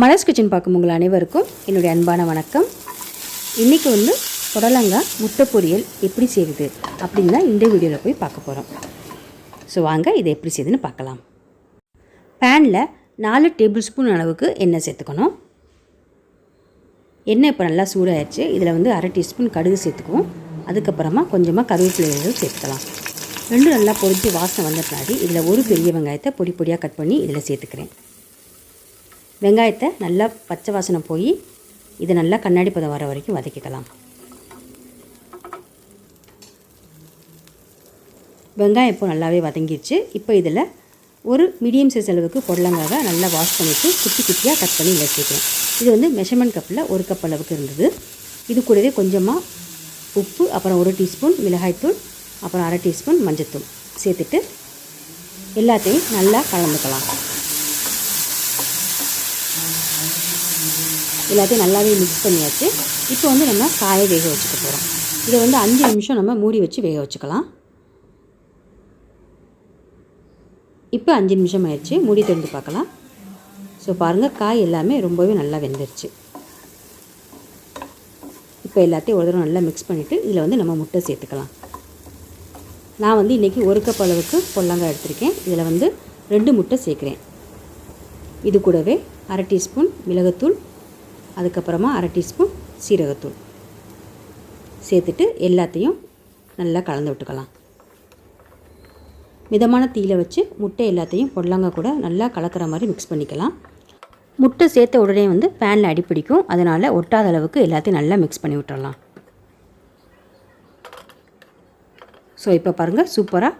Malar's kitchen பார்க்கும் உங்கள் அனைவருக்கும் என்னுடைய அன்பான வணக்கம். இன்றைக்கி புடலங்காய் முட்டை பொரியல் எப்படி செய்யுது அப்படின்னு தான் இந்த வீடியோவில் போய் பார்க்க போகிறோம். ஸோ வாங்க இதை எப்படி செய்யுதுன்னு பார்க்கலாம். பேனில் 4 டேபிள் ஸ்பூன் அளவுக்கு எண்ணெய் சேர்த்துக்கணும். எண்ணெய் இப்போ நல்லா சூடாகிடுச்சு. இதில் 1/2 டீஸ்பூன் கடுகு சேர்த்துக்குவோம். அதுக்கப்புறமா கொஞ்சமாக கருவேப்பிலைகள் சேர்த்துக்கலாம். ரெண்டும் நல்லா பொரிஞ்சு வாசனை வந்த பின்னாடி இதில் ஒரு பெரிய வெங்காயத்தை பொடி பொடியாக கட் பண்ணி இதில் சேர்த்துக்கிறேன். வெங்காயத்தை நல்லா பச்சை வாசனை போய் இதை நல்லா கண்ணாடி பதம் வர வரைக்கும் வதக்கிக்கலாம். வெங்காயம் இப்போ நல்லாவே வதங்கிடுச்சு. இப்போ இதில் ஒரு மீடியம் சைஸ் அளவுக்கு புடலங்காவை நல்லா வாஷ் பண்ணிவிட்டு குட்டி குட்டியாக கட் பண்ணி வச்சுக்கிறேன். இது மெஷர்மெண்ட் கப்பில் 1 கப் அளவுக்கு இருந்தது. இது கூடவே கொஞ்சமாக உப்பு, அப்புறம் 1 டீஸ்பூன் மிளகாய்த்தூள், அப்புறம் 1/2 டீஸ்பூன் மஞ்சள்தூள் சேர்த்துட்டு எல்லாத்தையும் நல்லா கலந்துக்கலாம். எல்லாத்தையும் நல்லாவே மிக்ஸ் பண்ணியாச்சு. இப்போ நம்ம காயை வேக வச்சுக்க போகிறோம். இதை 5 நிமிஷம் நம்ம மூடி வச்சு வேக வச்சுக்கலாம். இப்போ 5 நிமிஷம் ஆயிடுச்சு. மூடி திறந்து பார்க்கலாம். ஸோ பாருங்கள், காய் எல்லாமே ரொம்பவே நல்லா வெந்துருச்சு. இப்போ எல்லாத்தையும் ஒரு தடவை நல்லா மிக்ஸ் பண்ணிவிட்டு இதில் நம்ம முட்டை சேர்த்துக்கலாம். நான் இன்றைக்கி 1 கப் அளவுக்கு புடலங்காய் எடுத்திருக்கேன். இதில் 2 முட்டை சேர்க்குறேன். இது கூடவே 1/2 டீஸ்பூன் மிளகுத்தூள், அதுக்கப்புறமா 1/2 டீஸ்பூன் சீரகத்தூள் சேர்த்துட்டு எல்லாத்தையும் நல்லா கலந்து விட்டுக்கலாம். மிதமான தீயில வச்சு முட்டை எல்லாத்தையும் புடலங்காய் கூட நல்லா கலக்கிற மாதிரி மிக்ஸ் பண்ணிக்கலாம். முட்டை சேர்த்த உடனே பேனில் அடிப்பிடிக்கும். அதனால் ஒட்டாத அளவுக்கு எல்லாத்தையும் நல்லா மிக்ஸ் பண்ணி விட்டுறலாம். ஸோ இப்போ பாருங்கள், சூப்பராக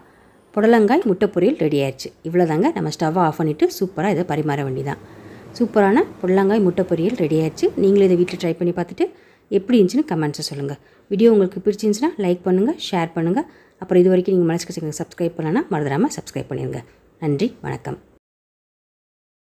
புடலங்காய் முட்டை பொரியல் ரெடி ஆயிடுச்சு. இவ்வளோதாங்க. நம்ம ஸ்டவ்வை ஆஃப் பண்ணிவிட்டு சூப்பராக இதை பரிமாற வேண்டியதான். சூப்பரான புடலங்காய் முட்டை பொரியல் ரெடி ஆயிடுச்சு. நீங்களும் இதை வீட்டில் ட்ரை பண்ணி பார்த்துட்டு எப்படி இருந்துச்சுன்னு கமெண்ட்ஸை சொல்லுங்கள். வீடியோ உங்களுக்கு பிடிச்சிருந்துச்சுன்னா லைக் பண்ணுங்கள், ஷேர் பண்ணுங்கள். அப்புறம் இது வரைக்கும் நீங்கள் மலர்ஸ் கிச்சனுக்கு சப்ஸ்கிரைப் பண்ணலன்னா மறந்துடாமல் சப்ஸ்கிரைப் பண்ணிடுங்க. நன்றி, வணக்கம்.